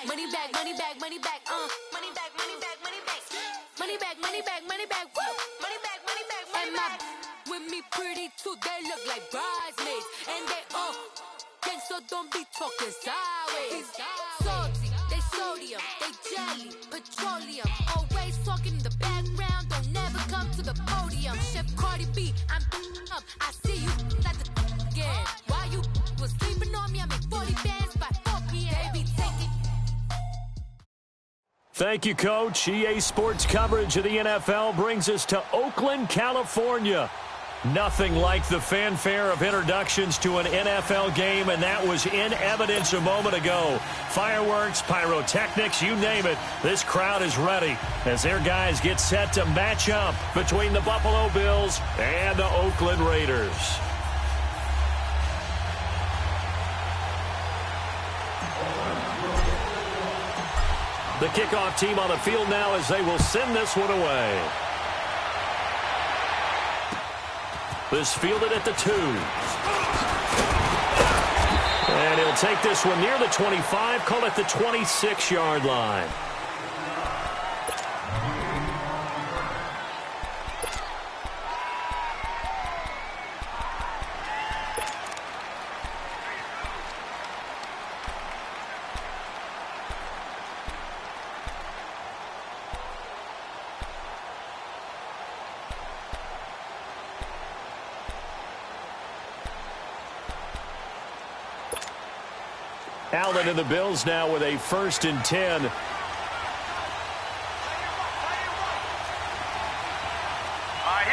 money back, money back, money back, money back, money back, money back, money back, money back, money back, woo, money back, money back, money back. With me pretty too, they look like bridesmaids, and they gang, so don't be talking sideways. Salty, they sodium, they jelly, petroleum, always talking in the background, don't never come to the podium. Chef Cardi B, I'm up, I see you like the again. While you was sleeping on me, I make 40 bands by 4 p.m. Baby, take it. Thank you, Coach. EA Sports coverage of the NFL brings us to Oakland, California. Nothing like the fanfare of introductions to an NFL game, and that was in evidence a moment ago. Fireworks, pyrotechnics, you name it. This crowd is ready as their guys get set to match up between the Buffalo Bills and the Oakland Raiders. The kickoff team on the field now as they will send this one away. This fielded at the 2. And he'll take this one near the 25, call it the 26-yard line. Allen and the Bills now with a 1st and 10. Here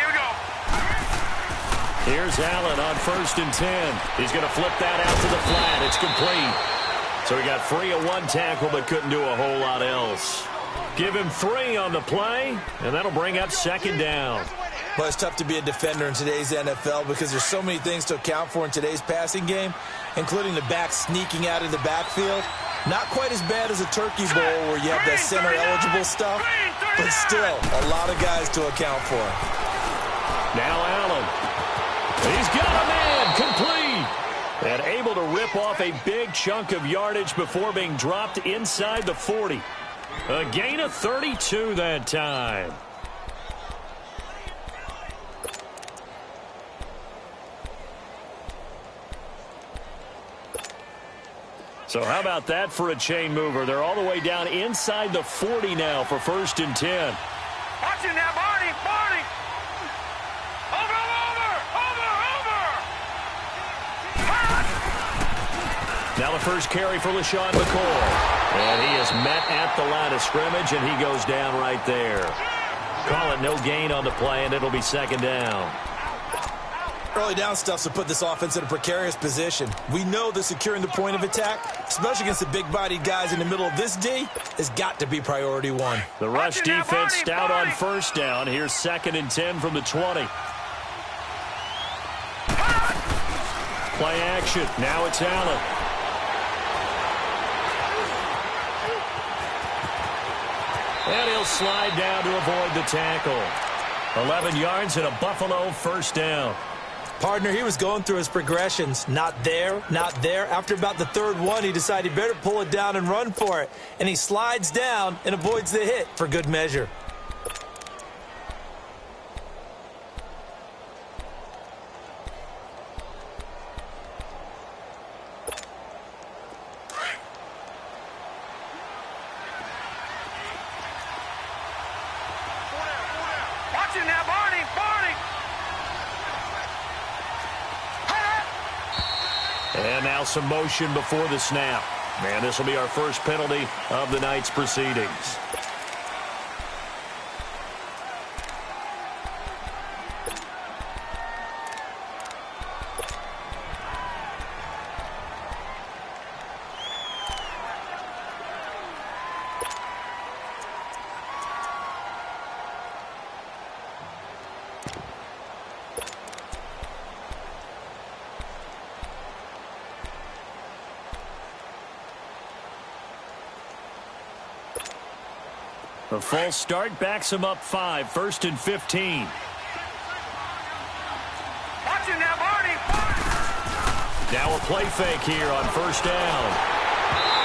we go. Here's Allen on 1st and 10. He's going to flip that out to the flat. It's complete. So he got free of 1 tackle but couldn't do a whole lot else. Give him 3 on the play, and that'll bring up 2nd down. Well, it's tough to be a defender in today's NFL because there's so many things to account for in today's passing game, including the back sneaking out of the backfield. Not quite as bad as a turkey bowl where you have that center-eligible stuff, but still a lot of guys to account for. Now Allen. He's got a man complete. And able to rip off a big chunk of yardage before being dropped inside the 40. A gain of 32 that time. So how about that for a chain mover? They're all the way down inside the 40 now for 1st and 10. Watch it now, Barney, Barney. Over. Now the first carry for LaShawn McCoy. And he is met at the line of scrimmage, and he goes down right there. Call it no gain on the play, and it'll be 2nd down. Early down stuff to put this offense in a precarious position. We know that securing the point of attack, especially against the big-bodied guys in the middle of this D, has got to be priority 1. The rush defense stout on 1st down. Here's 2nd and 10 from the 20. Play action. Now it's Allen. And he'll slide down to avoid the tackle. 11 yards and a Buffalo 1st down. Partner, he was going through his progressions. Not there, not there. After about the 3rd one, he decided he better pull it down and run for it. And he slides down and avoids the hit for good measure. Watch it now, Barney, Barney. And now some motion before the snap. Man, this will be our first penalty of the night's proceedings. The false start backs him up 5, 1st and 15. Watch it now, Barney. Now a play fake here on 1st down.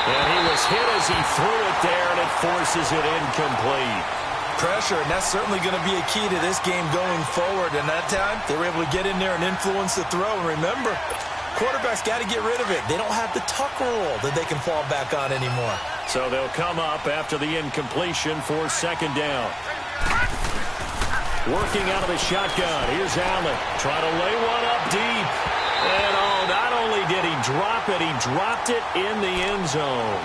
And he was hit as he threw it there, and it forces it incomplete. Pressure, and that's certainly going to be a key to this game going forward. And that time, they were able to get in there and influence the throw. And remember, quarterbacks got to get rid of it. They don't have the tuck rule that they can fall back on anymore. So they'll come up after the incompletion for second down. Working out of the shotgun. Here's Allen. Trying to lay one up deep. And not only did he drop it, he dropped it in the end zone.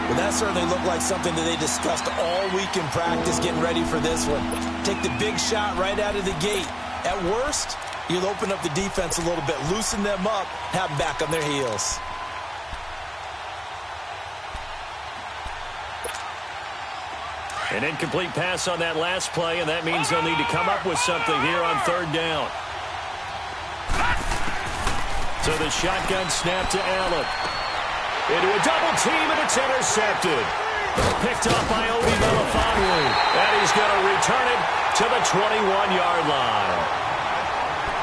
Well, that certainly looked like something that they discussed all week in practice getting ready for this one. Take the big shot right out of the gate. At worst, you'll open up the defense a little bit, loosen them up, have them back on their heels. An incomplete pass on that last play, and that means they'll need to come up with something here on third down. So the shotgun snap to Allen. Into a double team, and it's intercepted. Picked up by Obi Melifonwu. And he's going to return it to the 21-yard line.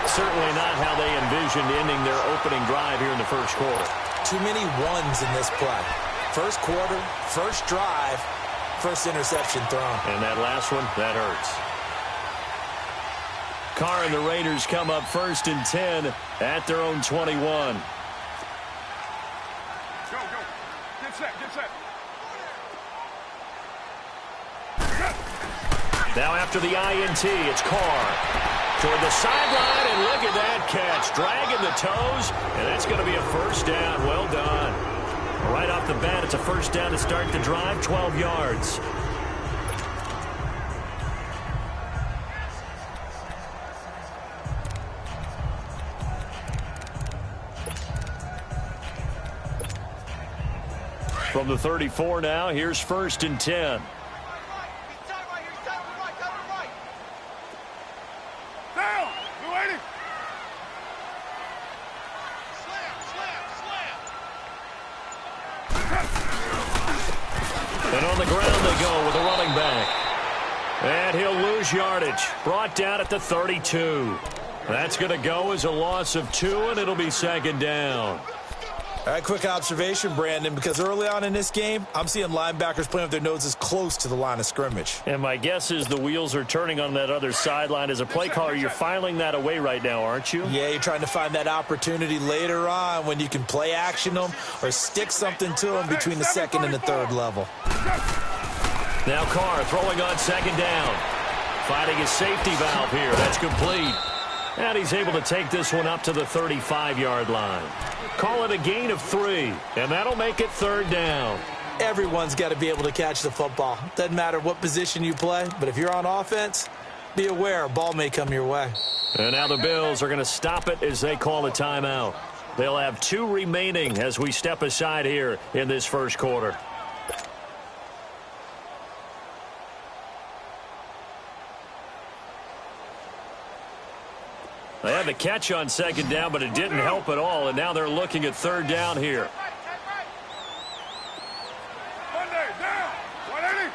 Certainly not how they envisioned ending their opening drive here in the first quarter. Too many ones in this play. First quarter, first drive, first interception thrown. And that last one, that hurts. Carr and the Raiders come up 1st and 10 at their own 21. Go. Get set. Now after the INT, it's Carr. Toward the sideline, and look at that catch. Dragging the toes, and that's going to be a first down. Well done. Right off the bat, it's a first down to start the drive, 12 yards. From the 34 now, here's 1st and 10. And on the ground they go with a running back. And he'll lose yardage. Brought down at the 32. That's going to go as a loss of 2, and it'll be second down. All right, quick observation, Brandon, because early on in this game, I'm seeing linebackers playing with their noses close to the line of scrimmage. And my guess is the wheels are turning on that other sideline. As a play caller, you're filing that away right now, aren't you? Yeah, you're trying to find that opportunity later on when you can play action them or stick something to them between the second and the third level. Now Carr throwing on second down. Finding his safety valve here. That's complete. And he's able to take this one up to the 35-yard line. Call it a gain of 3, and that'll make it third down. Everyone's got to be able to catch the football. Doesn't matter what position you play, but if you're on offense, be aware a ball may come your way. And now the Bills are going to stop it as they call a timeout. They'll have 2 remaining as we step aside here in this first quarter. They had the catch on second down, but it didn't help at all, and now they're looking at third down here. Monday, down. 180.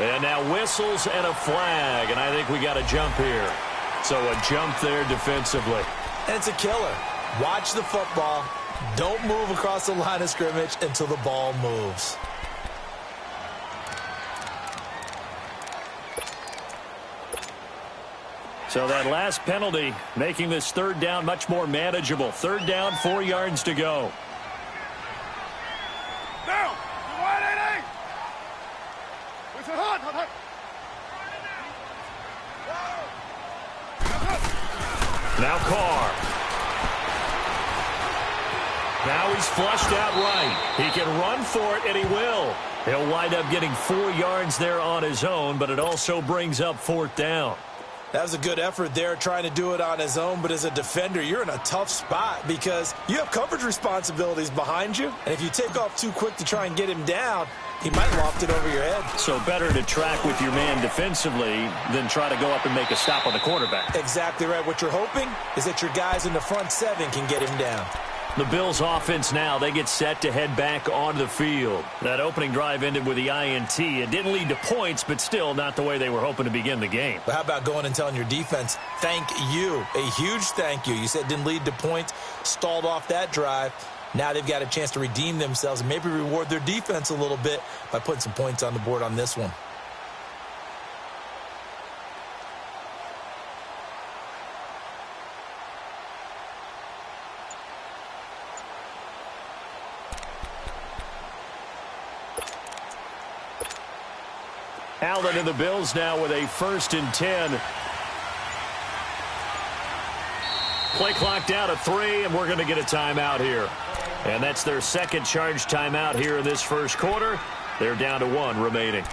And now whistles and a flag, and I think we got a jump here. So a jump there defensively. And it's a killer. Watch the football. Don't move across the line of scrimmage until the ball moves. So that last penalty making this third down much more manageable. Third down, 4 yards to go. Down. 180. It's hot. Now Carr. Now he's flushed out right. He can run for it, and he will. He'll wind up getting 4 yards there on his own, but it also brings up fourth down. That was a good effort there trying to do it on his own, but as a defender, you're in a tough spot because you have coverage responsibilities behind you, and if you take off too quick to try and get him down, he might loft it over your head. So better to track with your man defensively than try to go up and make a stop on the quarterback. Exactly right. What you're hoping is that your guys in the front seven can get him down. The Bills offense now, they get set to head back onto the field. That opening drive ended with the INT. It didn't lead to points, but still not the way they were hoping to begin the game. But how about going and telling your defense, thank you, a huge thank you. You said it didn't lead to points, stalled off that drive. Now they've got a chance to redeem themselves and maybe reward their defense a little bit by putting some points on the board on this one. Allen and the Bills now with a 1st and 10. Play clock down to 3, and we're going to get a timeout here. And that's their second charge timeout here in this first quarter. They're down to 1 remaining.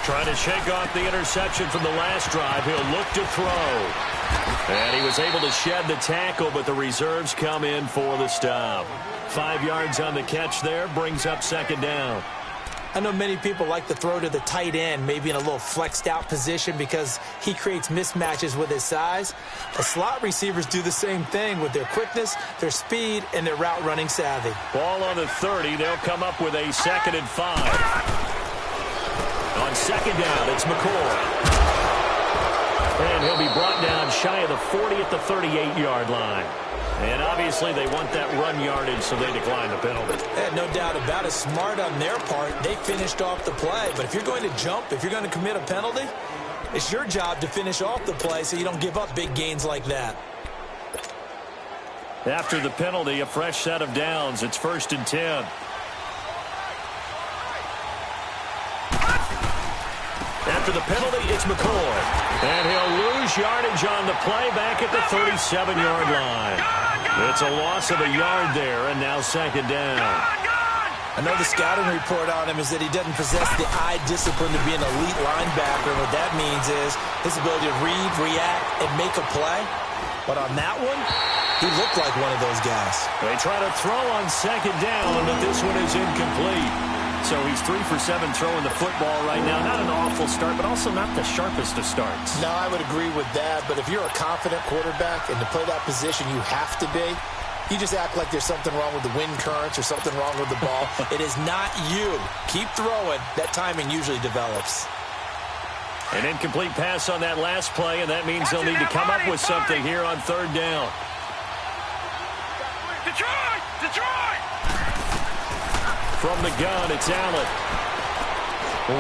Trying to shake off the interception from the last drive. He'll look to throw. And he was able to shed the tackle, but the reserves come in for the stop. 5 yards on the catch there, brings up 2nd down. I know many people like to throw to the tight end, maybe in a little flexed out position because he creates mismatches with his size. The slot receivers do the same thing with their quickness, their speed, and their route running savvy. Ball on the 30. They'll come up with a 2nd and 5. On 2nd down, it's McCoy. And he'll be brought down shy of the 40 at the 38-yard line. And obviously they want that run yardage, so they decline the penalty. No doubt about it. Smart on their part. They finished off the play. But if you're going to jump, if you're going to commit a penalty, it's your job to finish off the play so you don't give up big gains like that. After the penalty, a fresh set of downs. It's 1st and 10. After the penalty, it's McCoy. And he'll lose yardage on the play back at the 37-yard line. It's a loss of a yard there, and now 2nd down. I know the scouting report on him is that he doesn't possess the eye discipline to be an elite linebacker. And what that means is his ability to read, react, and make a play. But on that one, he looked like one of those guys. They try to throw on 2nd down, but this one is incomplete. So he's 3 for 7 throwing the football right now. Not an awful start, but also not the sharpest of starts. No, I would agree with that. But if you're a confident quarterback and to play that position you have to be, you just act like there's something wrong with the wind currents or something wrong with the ball. It is not you. Keep throwing. That timing usually develops. An incomplete pass on that last play, and that means they'll need to come up with something here on 3rd down. Detroit! Detroit! From the gun, it's Allen.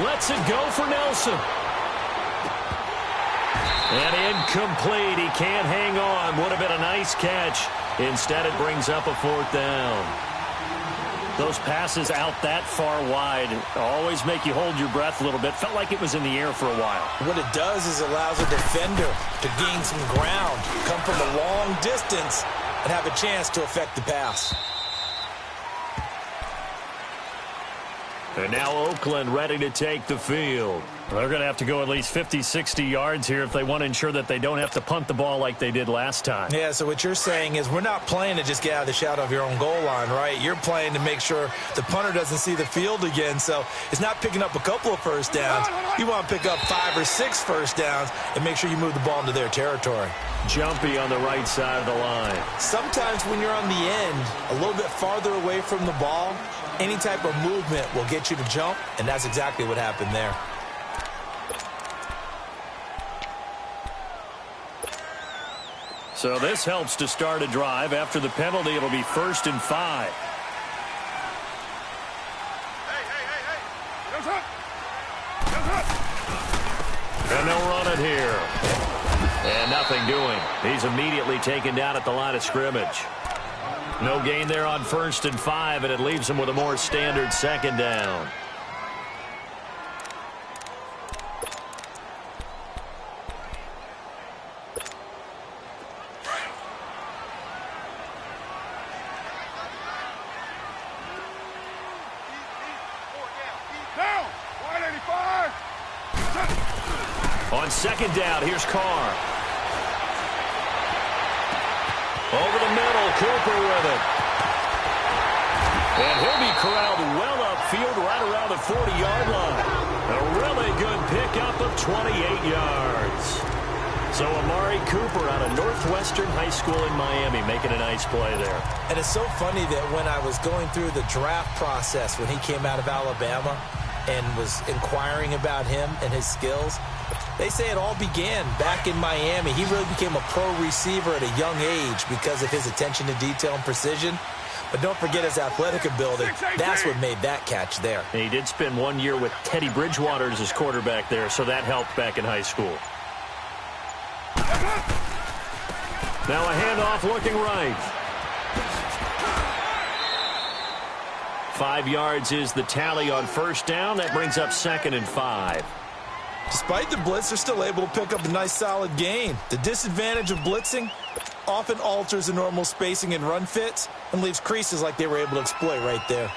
Lets it go for Nelson. And incomplete. He can't hang on. Would have been a nice catch. Instead, it brings up a 4th down. Those passes out that far wide always make you hold your breath a little bit. Felt like it was in the air for a while. What it does is allows a defender to gain some ground, come from a long distance, and have a chance to affect the pass. And now Oakland ready to take the field. They're going to have to go at least 50, 60 yards here if they want to ensure that they don't have to punt the ball like they did last time. Yeah, so what you're saying is we're not playing to just get out of the shadow of your own goal line, right? You're playing to make sure the punter doesn't see the field again. So it's not picking up a couple of first downs. You want to pick up 5 or 6 first downs and make sure you move the ball into their territory. Jumpy on the right side of the line. Sometimes when you're on the end, a little bit farther away from the ball, any type of movement will get you to jump, and that's exactly what happened there. So this helps to start a drive. After the penalty, it'll be 1st and 5. And they'll run it here. And nothing doing. He's immediately taken down at the line of scrimmage. No gain there on 1st and 5, and it leaves him with a more standard 2nd down. On 2nd down, here's Carr. Over the middle, Cooper with it. And he'll be corralled well upfield right around the 40-yard line. A really good pickup of 28 yards. So Amari Cooper out of Northwestern High School in Miami making a nice play there. And it's so funny that when I was going through the draft process when he came out of Alabama and was inquiring about him and his skills, they say it all began back in Miami. He really became a pro receiver at a young age because of his attention to detail and precision. But don't forget his athletic ability. That's what made that catch there. And he did spend 1 year with Teddy Bridgewater as his quarterback there, so that helped back in high school. Now a handoff looking right. 5 yards is the tally on first down. That brings up 2nd and 5. Despite the blitz, they're still able to pick up a nice solid gain. The disadvantage of blitzing often alters the normal spacing and run fits and leaves creases like they were able to exploit right there.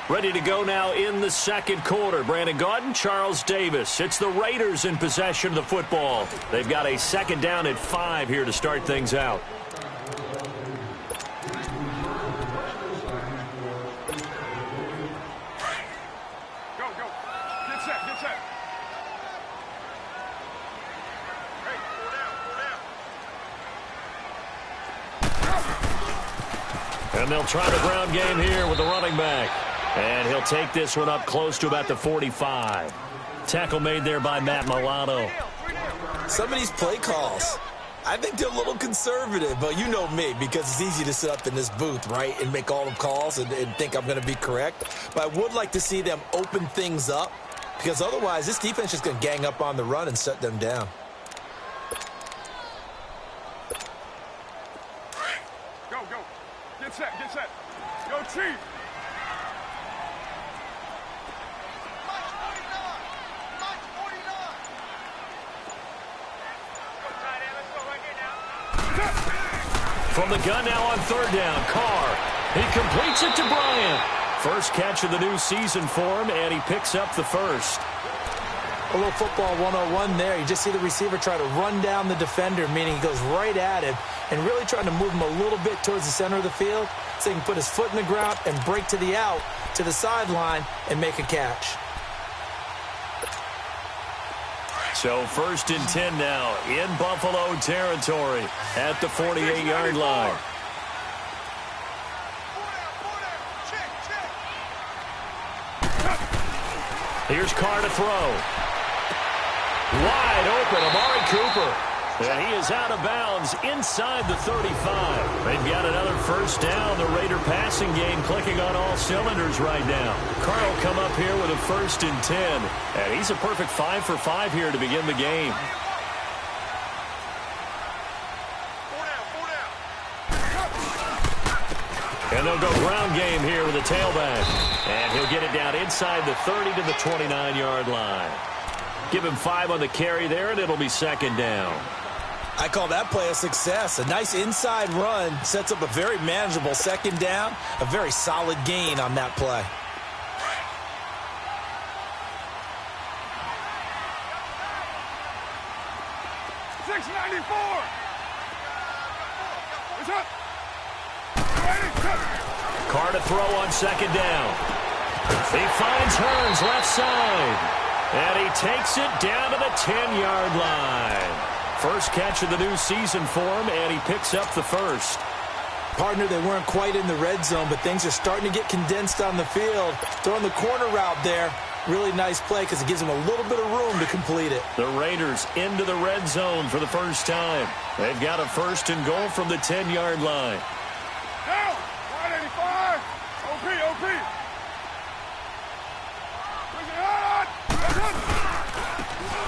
Ready to go now in the second quarter. Brandon Gaudin, Charles Davis. It's the Raiders in possession of the football. They've got a 2nd down and 5 here to start things out. Go, go. Get set, get set. Hey, go down, And they'll try the ground game here with the running back. And he'll take this one up close to about the 45. Tackle made there by Matt Milano. Some of these play calls, I think they're a little conservative, but you know me, because it's easy to sit up in this booth, right, and make all the calls and think I'm going to be correct. But I would like to see them open things up, because otherwise this defense is going to gang up on the run and shut them down. Go, go. Get set, get set. Go, Chief. From the gun now on 3rd down, Carr. He completes it to Bryant. First catch of the new season for him, and he picks up the first. A little football 101 there. You just see the receiver try to run down the defender, meaning he goes right at him and really trying to move him a little bit towards the center of the field so he can put his foot in the ground and break to the out, to the sideline, and make a catch. So 1st and 10 now in Buffalo territory at the 48-yard line. Here's Carr to throw. Wide open, Amari Cooper. And he is out of bounds inside the 35. They've got another first down. The Raider passing game clicking on all cylinders right now. Carr will come up here with a 1st and 10. And he's a perfect 5 for 5 here to begin the game. And they'll go ground game here with a tailback. And he'll get it down inside the 30 to the 29-yard line. Give him 5 on the carry there, and it'll be 2nd down. I call that play a success. A nice inside run sets up a very manageable 2nd down. A very solid gain on that play. Carr to throw on 2nd down. He finds Hearns left side. And he takes it down to the 10-yard line. First catch of the new season for him, and he picks up the first. Partner, they weren't quite in the red zone, but things are starting to get condensed on the field. Throwing the corner route there, really nice play because it gives them a little bit of room to complete it. The Raiders into the red zone for the first time. They've got a 1st and goal from the 10-yard line. Down! 185! OP, OP!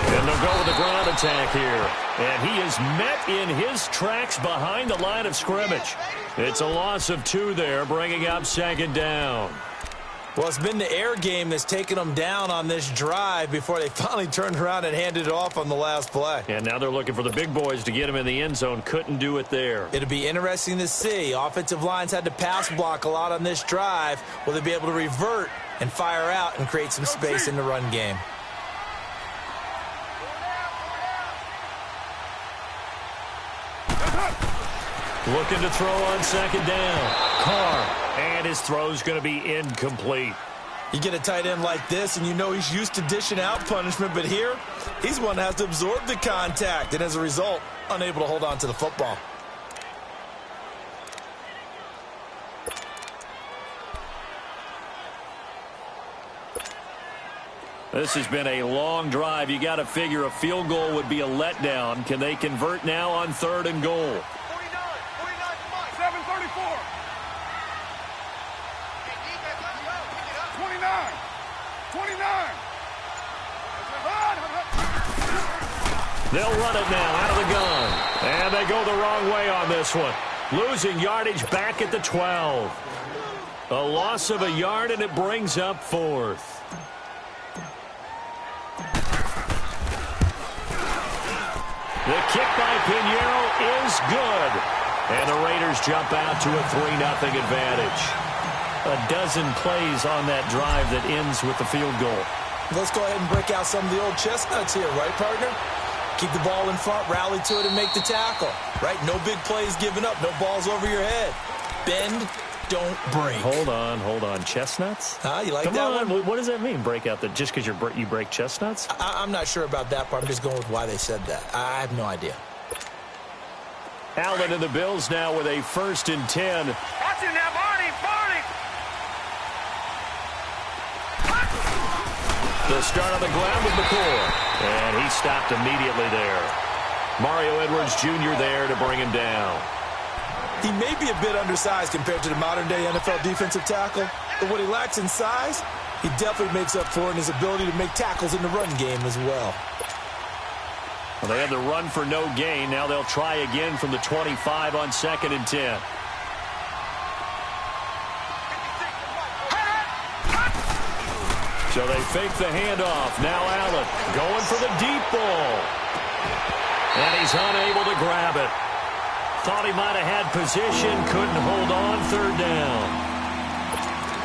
And they'll go with the ground attack here. And he is met in his tracks behind the line of scrimmage. It's a loss of 2 there, bringing up 2nd down. Well, it's been the air game that's taken them down on this drive before they finally turned around and handed it off on the last play. And now they're looking for the big boys to get him in the end zone. Couldn't do it there. It'll be interesting to see. Offensive lines had to pass block a lot on this drive. Will they be able to revert and fire out and create some space in the run game? Looking to throw on second down. Carr. And his throw's going to be incomplete. You get a tight end like this, and you know he's used to dishing out punishment, but here, he's one that has to absorb the contact, and as a result, unable to hold on to the football. This has been a long drive. You got to figure a field goal would be a letdown. Can they convert now on 3rd and goal? 7:34. 29. They'll run it now out of the gun. And they go the wrong way on this one. Losing yardage back at the 12. A loss of a yard, and it brings up 4th. The kick by Pinheiro is good. And the Raiders jump out to a 3-0 advantage. A dozen plays on that drive that ends with the field goal. Let's go ahead and break out some of the old chestnuts here, right, partner? Keep the ball in front, rally to it, and make the tackle, right? No big plays given up, no balls over your head. Bend, don't break. Hold on. Chestnuts? You like Come that on. one? What does that mean, break out? Just because you break chestnuts? I'm not sure about that part. I'm just going with why they said that. I have no idea. Allen and the Bills now with a 1st and 10. Watch it now, Barney. The start on the ground with McCoy. And he stopped immediately there. Mario Edwards Jr. there to bring him down. He may be a bit undersized compared to the modern-day NFL defensive tackle, but what he lacks in size, he definitely makes up for it in his ability to make tackles in the run game as well. Well, they had the run for no gain. Now they'll try again from the 25 on 2nd and 10. So they fake the handoff. Now Allen going for the deep ball. And he's unable to grab it. Thought he might have had position. Couldn't hold on. 3rd down.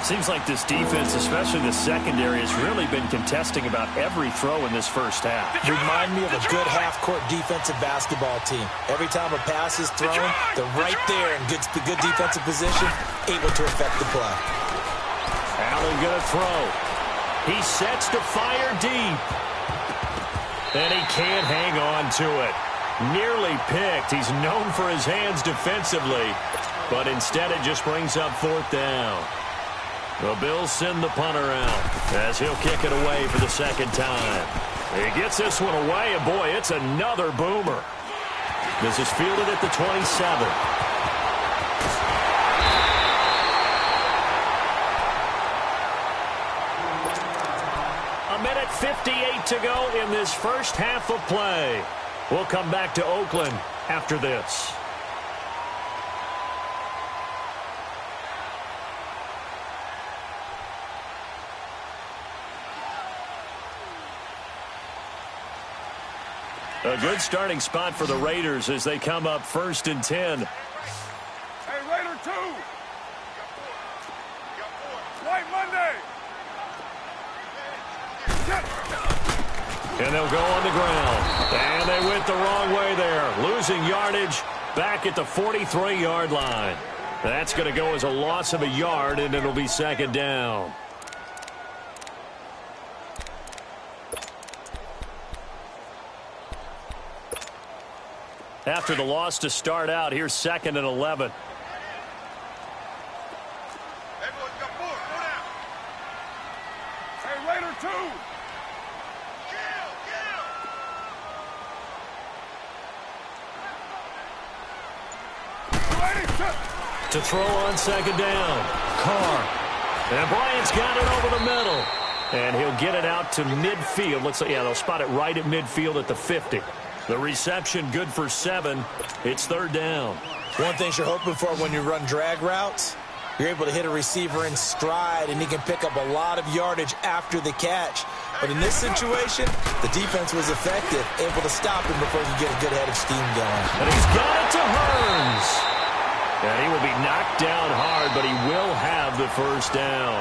Seems like this defense, especially the secondary, has really been contesting about every throw in this first half. Remind me of a good half-court defensive basketball team. Every time a pass is thrown, they're right there in good defensive position, able to affect the play. Allen going to throw. He sets to fire deep. And he can't hang on to it. Nearly picked. He's known for his hands defensively, but instead it just brings up 4th down. The Bills send the punter out as he'll kick it away for the 2nd time. He gets this one away, and boy, it's another boomer. This is fielded at the 27. A minute 58 to go in this first half of play. We'll come back to Oakland after this. A good starting spot for the Raiders as they come up 1st and 10. Hey, Raider 2. White Monday. And they'll go on the ground. And they went the wrong way there. Losing yardage back at the 43-yard line. That's going to go as a loss of a yard, and it'll be 2nd down. After the loss to start out, here's 2nd and 11. Hey, Raider 2. To throw on 2nd down. Carr. And Bryant's got it over the middle. And he'll get it out to midfield. Looks like, yeah, they'll spot it right at midfield at the 50. The reception good for 7. It's 3rd down. One thing you're hoping for when you run drag routes, You're able to hit a receiver in stride, and he can pick up a lot of yardage after the catch. But in this situation, the defense was effective, able to stop him before he could get a good head of steam going. And he's got it to Hearns. And he will be knocked down hard, but he will have the first down.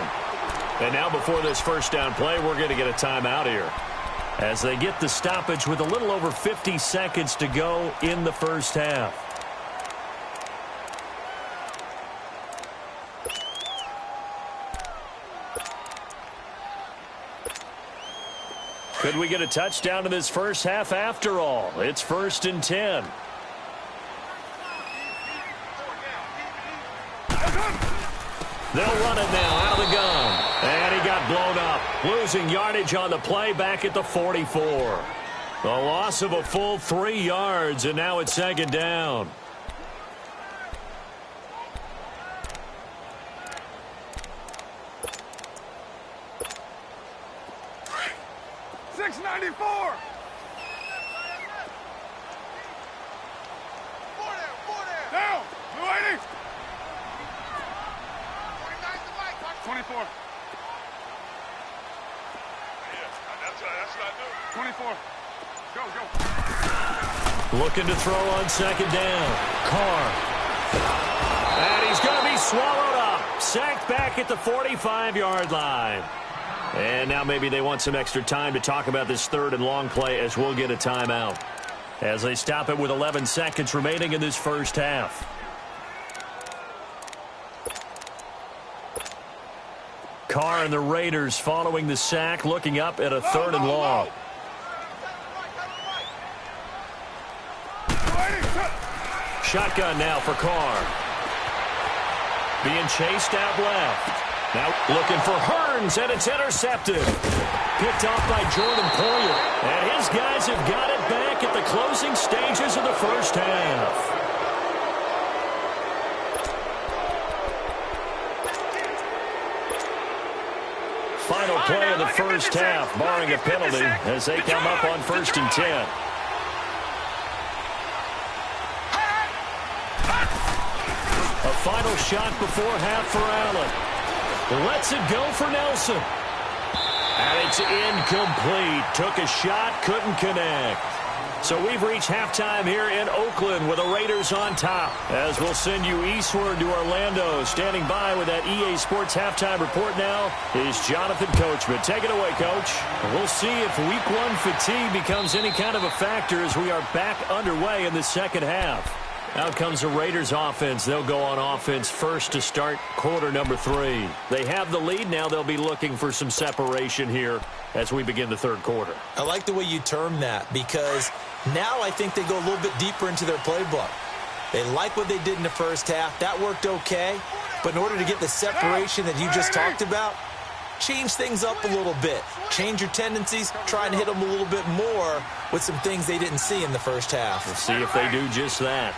And now before this first down play, we're going to get a timeout here, as they get the stoppage with a little over 50 seconds to go in the first half. Could we get a touchdown in this first half after all? It's 1st and 10. They'll run it now out of the gun. And he got blown up. Losing yardage on the play back at the 44. A loss of a full 3 yards, and now it's 2nd down. Down! Blue 80! 24. That's what I do. 24. Go. Looking to throw on 2nd down. Carr. And he's going to be swallowed up. Sacked back at the 45-yard line. And now maybe they want some extra time to talk about this 3rd and long play, as we'll get a timeout, as they stop it with 11 seconds remaining in this first half. Carr and the Raiders following the sack, looking up at a 3rd and long. Shotgun now for Carr. Being chased out left. Now looking for Hearns, and it's intercepted. Picked off by Jordan Poyer. And his guys have got it back at the closing stages of the first half. Final play of the first half, barring a penalty, as they come up on 1st and 10. A final shot before half for Allen. Lets it go for Nelson. And it's incomplete. Took a shot, couldn't connect. So we've reached halftime here in Oakland with the Raiders on top, as we'll send you eastward to Orlando. Standing by with that EA Sports halftime report now is Jonathan Coachman. Take it away, Coach. We'll see if Week 1 fatigue becomes any kind of a factor as we are back underway in the second half. Out comes the Raiders offense. They'll go on offense first to start quarter number 3. They have the lead. Now they'll be looking for some separation here as we begin the third quarter. I like the way you term that, because now I think they go a little bit deeper into their playbook. They like what they did in the first half. That worked okay. But in order to get the separation that you just talked about, change things up a little bit. Change your tendencies. Try and hit them a little bit more with some things they didn't see in the first half. We'll see if they do just that.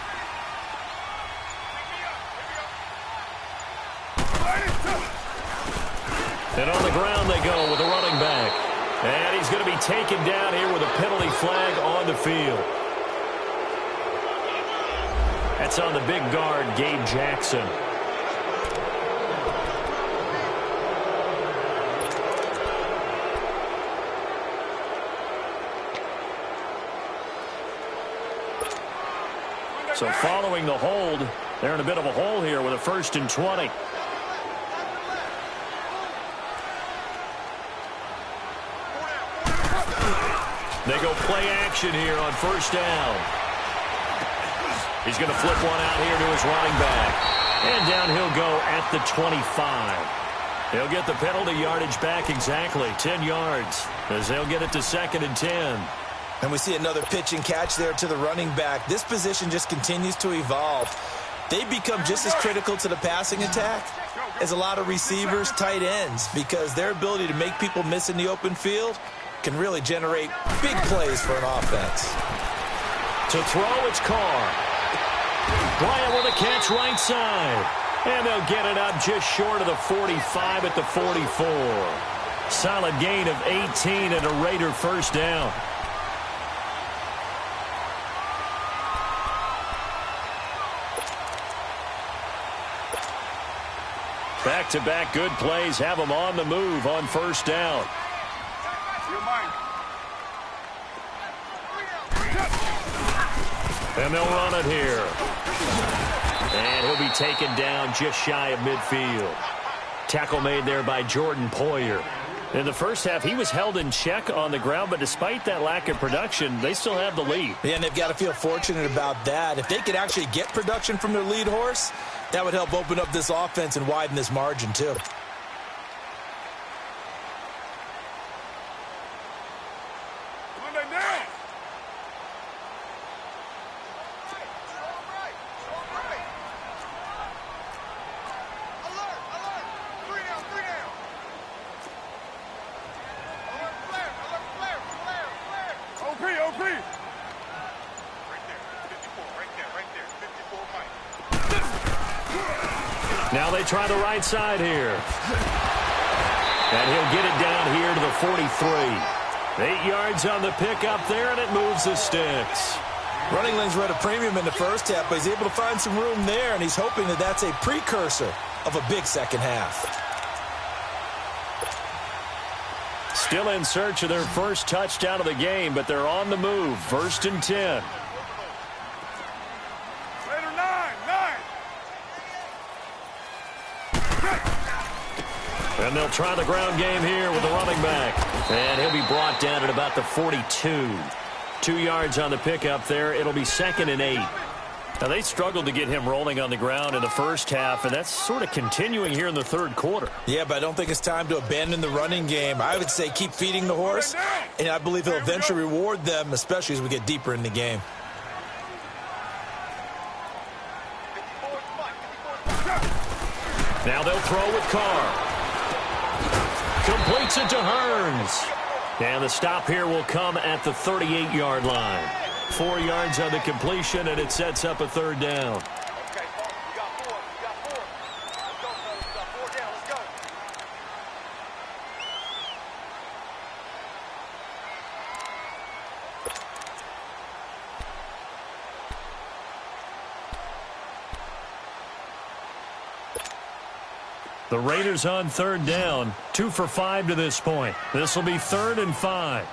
And on the ground they go with a running back. And he's going to be taken down here with a penalty flag on the field. That's on the big guard, Gabe Jackson. So following the hold, they're in a bit of a hole here with a 1st and 20. They go play action here on 1st down. He's going to flip one out here to his running back. And down he'll go at the 25. He'll get the penalty yardage back exactly, 10 yards, as they'll get it to 2nd and 10. And we see another pitch and catch there to the running back. This position just continues to evolve. They become just as critical to the passing attack as a lot of receivers, tight ends, because their ability to make people miss in the open field can really generate big plays for an offense. To throw, it's Carr. Bryant with a catch right side. And they'll get it up just short of the 45 at the 44. Solid gain of 18 and a Raider 1st down. Back-to-back good plays have them on the move on first down. And they'll run it here. And he'll be taken down just shy of midfield. Tackle made there by Jordan Poyer. In the first half, he was held in check on the ground, but despite that lack of production, they still have the lead. Yeah, and they've got to feel fortunate about that. If they could actually get production from their lead horse, that would help open up this offense and widen this margin, too. Now they try the right side here. And he'll get it down here to the 43. 8 yards on the pickup there, and it moves the sticks. Running lanes were at a premium in the first half, but he's able to find some room there, and he's hoping that that's a precursor of a big second half. Still in search of their first touchdown of the game, but they're on the move. 1st and 10. And they'll try the ground game here with the running back. And he'll be brought down at about the 42. 2 yards on the pickup there. It'll be 2nd and 8. Now, they struggled to get him rolling on the ground in the first half, and that's sort of continuing here in the third quarter. Yeah, but I don't think it's time to abandon the running game. I would say keep feeding the horse, and I believe he'll eventually reward them, especially as we get deeper in the game. Now they'll throw with Carr. Completes it to Hearns. And the stop here will come at the 38-yard line. 4 yards on the completion, and it sets up a 3rd down. Okay, we got 4. We got 4. Let's go, fellas. We got 4 down. Let's go. The Raiders on 3rd down. 2 for 5 to this point. This will be 3rd and 5.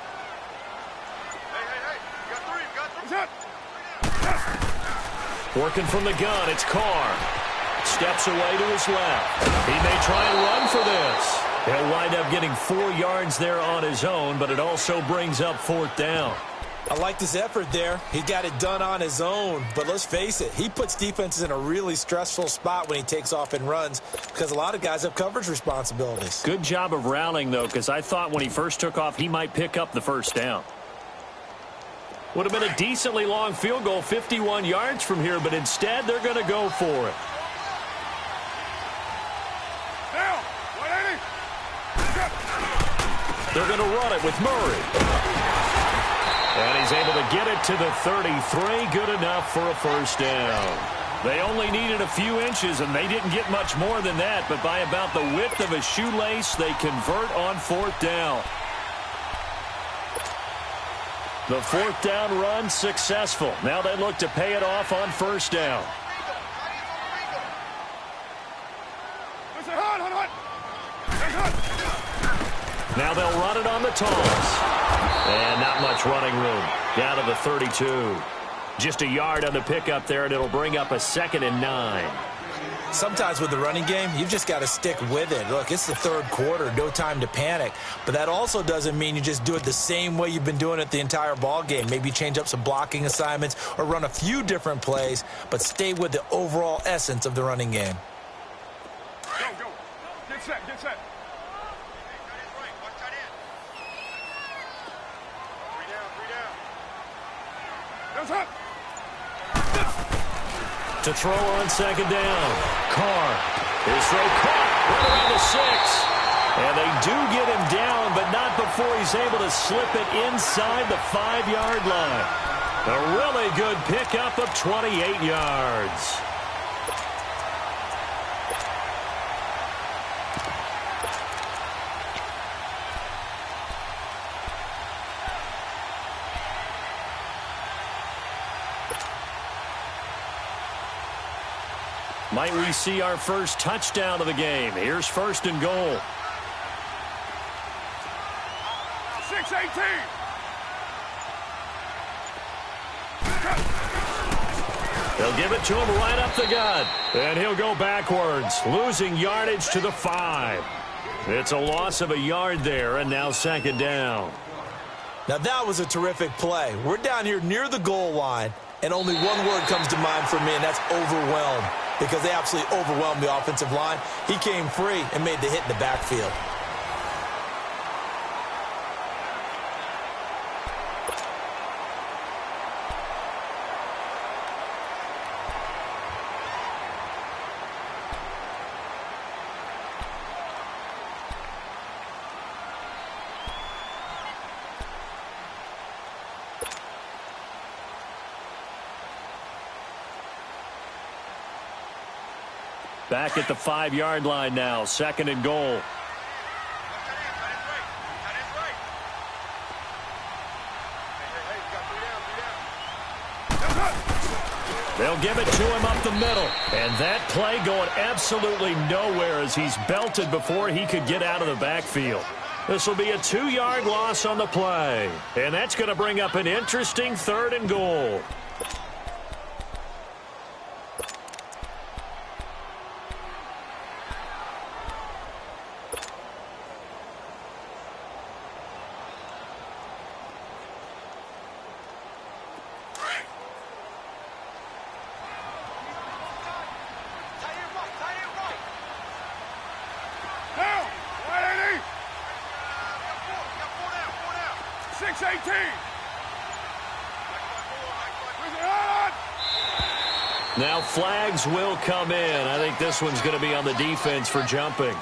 Working from the gun, it's Carr. Steps away to his left. He may try and run for this. He'll wind up getting 4 yards there on his own, but it also brings up 4th down. I like this effort there. He got it done on his own, but let's face it, he puts defenses in a really stressful spot when he takes off and runs because a lot of guys have coverage responsibilities. Good job of rallying, though, because I thought when he first took off, he might pick up the 1st down. Would have been a decently long field goal, 51 yards from here, but instead they're going to go for it. They're going to run it with Murray. And he's able to get it to the 33. Good enough for a 1st down. They only needed a few inches, and they didn't get much more than that, but by about the width of a shoelace, they convert on 4th down. The 4th down run successful. Now they look to pay it off on 1st down. Now they'll run it on the toss. And not much running room. Down to the 32. Just a yard on the pickup there, and it'll bring up a 2nd and 9. Sometimes with the running game, you've just got to stick with it. Look, it's the 3rd quarter, no time to panic. But that also doesn't mean you just do it the same way you've been doing it the entire ball game. Maybe change up some blocking assignments or run a few different plays, but stay with the overall essence of the running game. Go, go. Get set, get set. To throw on 2nd down. Carr. His throw caught right around the 6. And they do get him down, but not before he's able to slip it inside the 5-yard line. A really good pickup of 28 yards. Might we see our first touchdown of the game? Here's 1st and goal. 6-18. They'll give it to him right up the gut. And he'll go backwards, losing yardage to the 5. It's a loss of a yard there, and now 2nd down. Now that was a terrific play. We're down here near the goal line, and only one word comes to mind for me, and that's overwhelmed, because they absolutely overwhelmed the offensive line. He came free and made the hit in the backfield. Back at the 5-yard line now, 2nd and goal. They'll give it to him up the middle. And that play going absolutely nowhere as he's belted before he could get out of the backfield. This will be a 2-yard loss on the play. And that's going to bring up an interesting 3rd and goal. Now flags will come in. I think this one's going to be on the defense for jumping.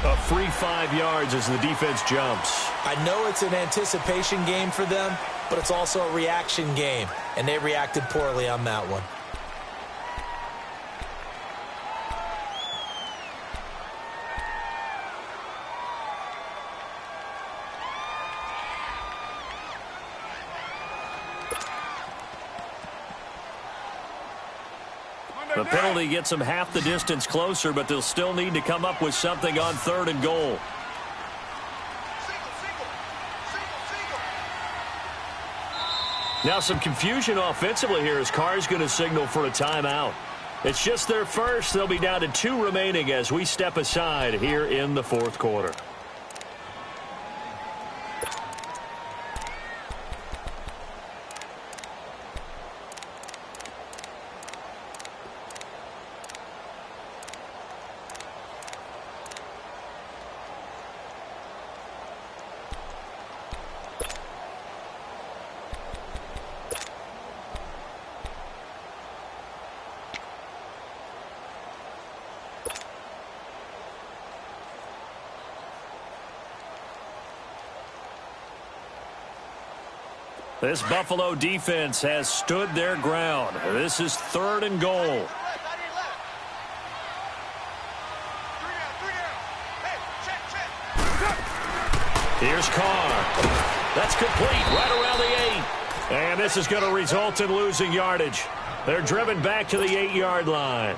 A free 5 yards as the defense jumps. I know it's an anticipation game for them, but it's also a reaction game, and they reacted poorly on that one. The penalty gets them half the distance closer, but they'll still need to come up with something on 3rd and goal. Now some confusion offensively here as Carr's going to signal for a timeout. It's just their first. They'll be down to 2 remaining as we step aside here in the 4th quarter. This Buffalo defense has stood their ground. This is 3rd and goal. Here's Carr. That's complete right around the 8. And this is going to result in losing yardage. They're driven back to the 8-yard line.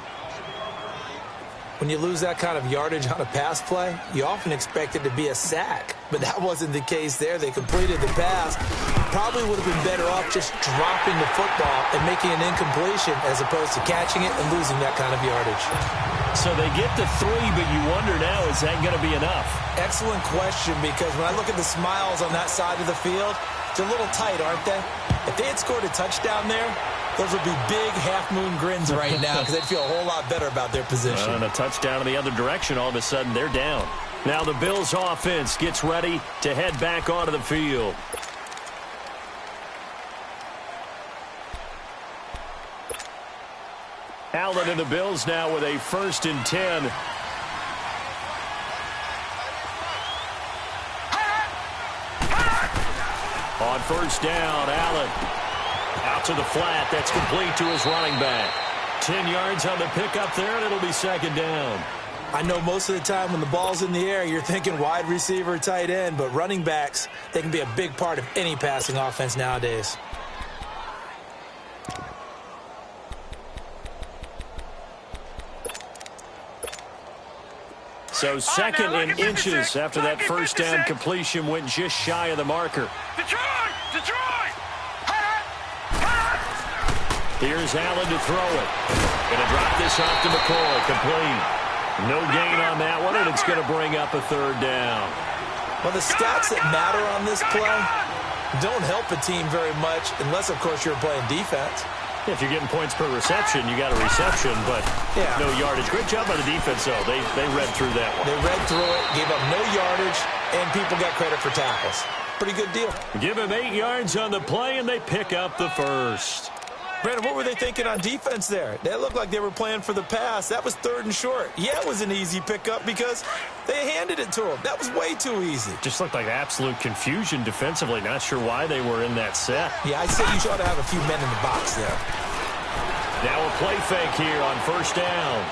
When you lose that kind of yardage on a pass play, you often expect it to be a sack. But that wasn't the case there. They completed the pass. Probably would have been better off just dropping the football and making an incompletion as opposed to catching it and losing that kind of yardage. So they get to 3, but you wonder now, is that going to be enough? Excellent question, because when I look at the smiles on that side of the field, they're a little tight, aren't they? If they had scored a touchdown there, those would be big half-moon grins right now because they'd feel a whole lot better about their position. And a touchdown in the other direction, all of a sudden they're down. Now the Bills offense gets ready to head back onto the field. Allen and the Bills now with a 1st and 10. On 1st down, Allen out to the flat. That's complete to his running back. 10 yards on the pickup there, and it'll be 2nd down. I know most of the time when the ball's in the air, you're thinking wide receiver, tight end, but running backs, they can be a big part of any passing offense nowadays. So second in inches after that first down completion went just shy of the marker. Detroit! Detroit! Here's Allen to throw it. Going to drop this off to McCoy. Complete. No gain on that one, and it's going to bring up a third down. Well, the stats that matter on this play don't help a team very much unless, of course, you're playing defense. If you're getting points per reception, you got a reception, but no yardage. Great job by the defense, though. They read through that one. They read through it, gave up no yardage, and people got credit for tackles. Pretty good deal. Give him 8 yards on the play, and they pick up the first. Brandon, what were they thinking on defense there? They looked like they were playing for the pass. That was 3rd and short. Yeah, it was an easy pickup because they handed it to them. That was way too easy. Just looked like absolute confusion defensively. Not sure why they were in that set. Yeah, I say you ought to have a few men in the box there. Now a play fake here on first down.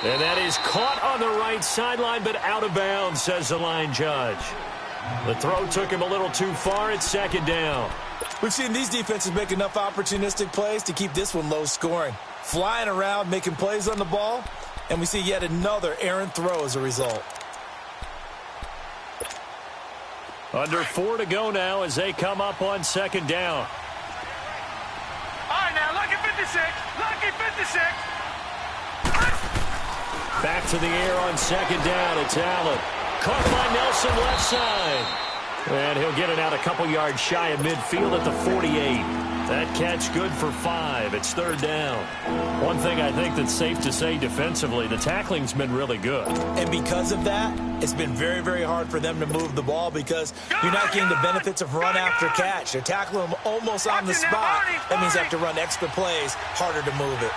And that is caught on the right sideline, but out of bounds, says the line judge. The throw took him a little too far. It's second down. We've seen these defenses make enough opportunistic plays to keep this one low scoring. Flying around, making plays on the ball, and we see yet another errant throw as a result. Under 4 to go now as they come up on second down. All right, now, lucky 56. Lucky 56. Back to the air on second down. It's Allen. Caught by Nelson left side. And he'll get it out a couple yards shy of midfield at the 48. That catch good for 5. It's third down. One thing I think that's safe to say defensively, the tackling's been really good. And because of that, it's been very, very hard for them to move the ball because you're not getting the benefits of run after catch. They're tackling them almost on the spot. That means they have to run extra plays, harder to move it.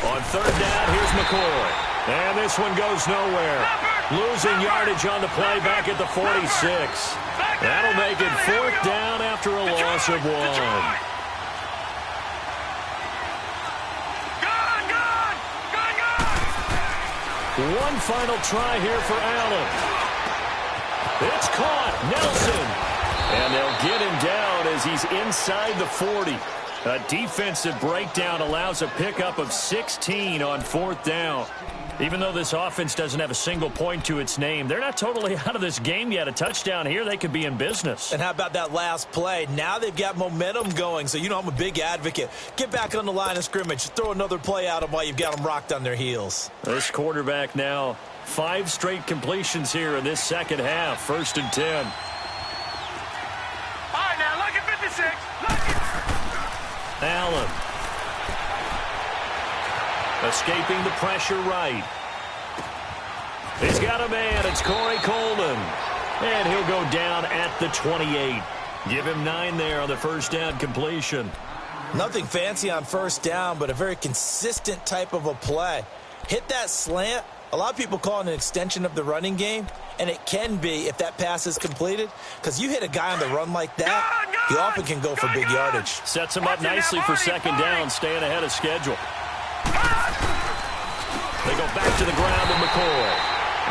On third down, here's McCoy. And this one goes nowhere. Losing yardage on the play back at the 46. That'll make it fourth down after a loss of 1. One final try here for Allen. It's caught. Nelson. And they'll get him down as he's inside the 40. A defensive breakdown allows a pickup of 16 on fourth down. Even though this offense doesn't have a single point to its name, they're not totally out of this game yet. A touchdown here, they could be in business. And how about that last play? Now they've got momentum going, so you know I'm a big advocate. Get back on the line of scrimmage. Throw another play at them while you've got them rocked on their heels. This quarterback now, 5 straight completions here in this second half. 1st and 10. All right, now, lucky 56. Lucky. Allen. Escaping the pressure right. He's got a man. It's Corey Coleman. And he'll go down at the 28. Give him 9 there on the first down completion. Nothing fancy on first down, but a very consistent type of a play. Hit that slant. A lot of people call it an extension of the running game, and it can be if that pass is completed, because you hit a guy on the run like that, he often can go for big yardage. Sets him up nicely for second down, staying ahead of schedule. They go back to the ground with McCoy.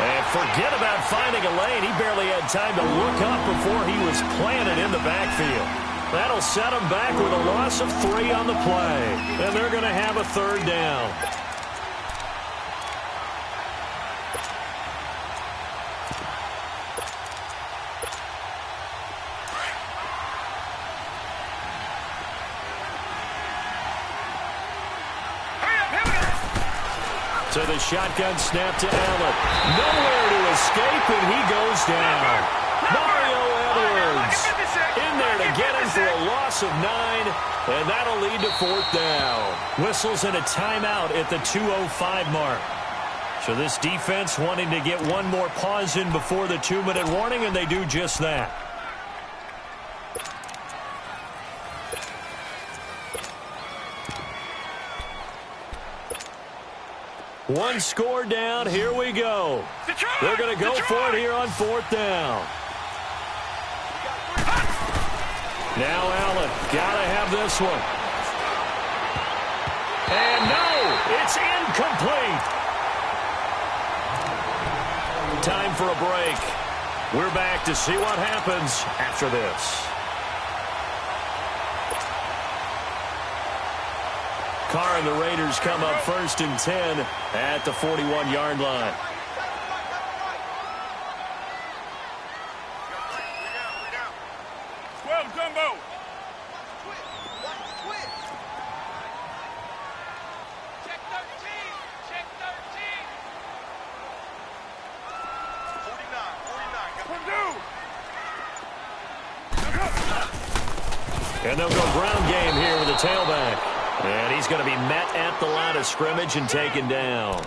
And forget about finding a lane. He barely had time to look up before he was planted in the backfield. That'll set him back with a loss of 3 on the play. And they're going to have a third down. So the shotgun snap to Allen. Nowhere to escape, and he goes down. Mario Edwards in there to get him for a loss of 9, and that'll lead to fourth down. Whistles and a timeout at the 2:05 mark. So this defense wanting to get one more pause in before the 2-minute warning, and they do just that. One score down. Here we go. They're going to go for it here on fourth down. Now Allen. Got to have this one. And no, it's incomplete. Time for a break. We're back to see what happens after this. Carr and the Raiders come up 1st and 10 at the 41-yard line. And they'll go ground game here with the tailback. And he's going to be met at the line of scrimmage and taken down.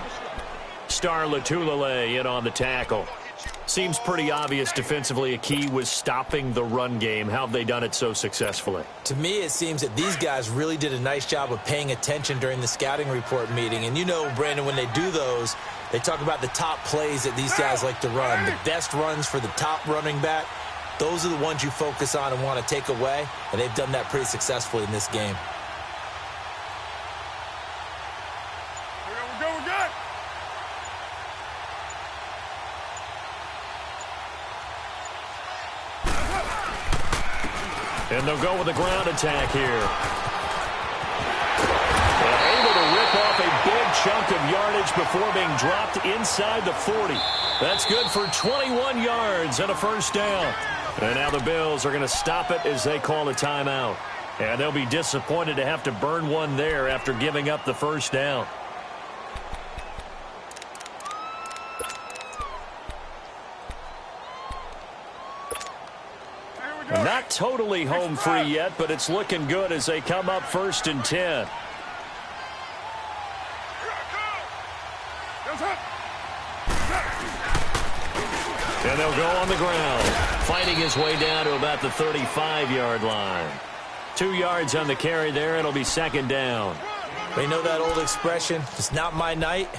Star Latulele in on the tackle. Seems pretty obvious defensively a key was stopping the run game. How have they done it so successfully? To me, it seems that these guys really did a nice job of paying attention during the scouting report meeting. And you know, Brandon, when they do those, they talk about the top plays that these guys like to run. The best runs for the top running back. Those are the ones you focus on and want to take away, and they've done that pretty successfully in this game. We're good. And they'll go with a ground attack here. And able to rip off a big chunk of yardage before being dropped inside the 40. That's good for 21 yards and a first down. And now the Bills are going to stop it as they call a timeout. And they'll be disappointed to have to burn one there after giving up the first down. Not totally home free yet, but it's looking good as they come up 1st and 10. And they'll go on the ground, fighting his way down to about the 35-yard line. 2 yards on the carry there. It'll be 2nd down. You know that old expression, it's not my night?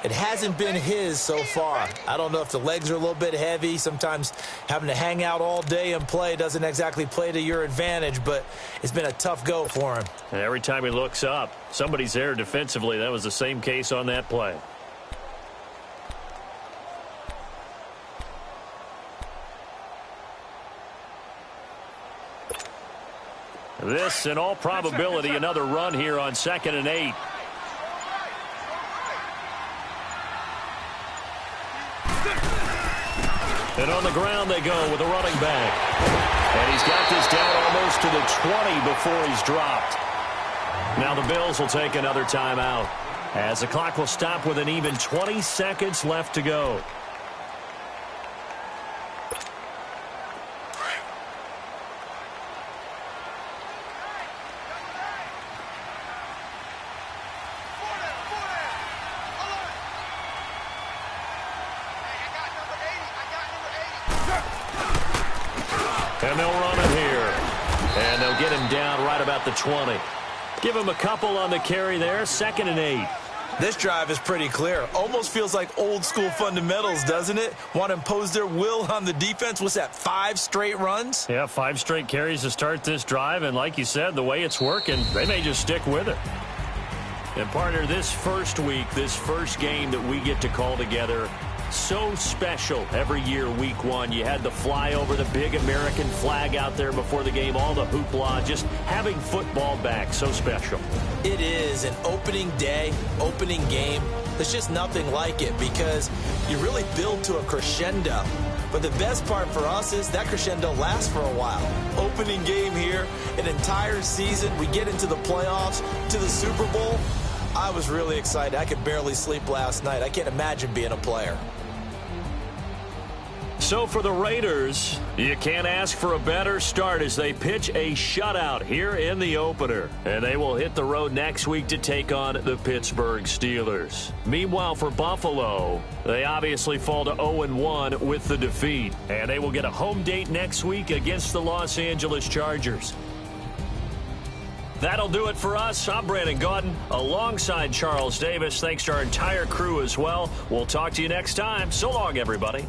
It hasn't been his so far. I don't know if the legs are a little bit heavy. Sometimes having to hang out all day and play doesn't exactly play to your advantage, but it's been a tough go for him. And every time he looks up, somebody's there defensively. That was the same case on that play. This, in all probability, another run here on 2nd and 8. And on the ground they go with a running back. And he's got this down almost to the 20 before he's dropped. Now the Bills will take another timeout as the clock will stop with an even 20 seconds left to go. And they'll run it here. And they'll get him down right about the 20. Give him a couple on the carry there. 2nd and 8. This drive is pretty clear. Almost feels like old school fundamentals, doesn't it? Want to impose their will on the defense. What's that, 5 straight runs? Yeah, 5 straight carries to start this drive. And like you said, the way it's working, they may just stick with it. And partner, this first week, this first game that we get to call together, so special every year, week 1. You had the flyover, the big American flag out there before the game, all the hoopla, just having football back, so special. It is an opening day, opening game. There's just nothing like it because you really build to a crescendo. But the best part for us is that crescendo lasts for a while. Opening game here, an entire season. We get into the playoffs, to the Super Bowl. I was really excited. I could barely sleep last night. I can't imagine being a player. So for the Raiders, you can't ask for a better start as they pitch a shutout here in the opener. And they will hit the road next week to take on the Pittsburgh Steelers. Meanwhile, for Buffalo, they obviously fall to 0-1 with the defeat. And they will get a home date next week against the Los Angeles Chargers. That'll do it for us. I'm Brandon Gaudin alongside Charles Davis. Thanks to our entire crew as well. We'll talk to you next time. So long, everybody.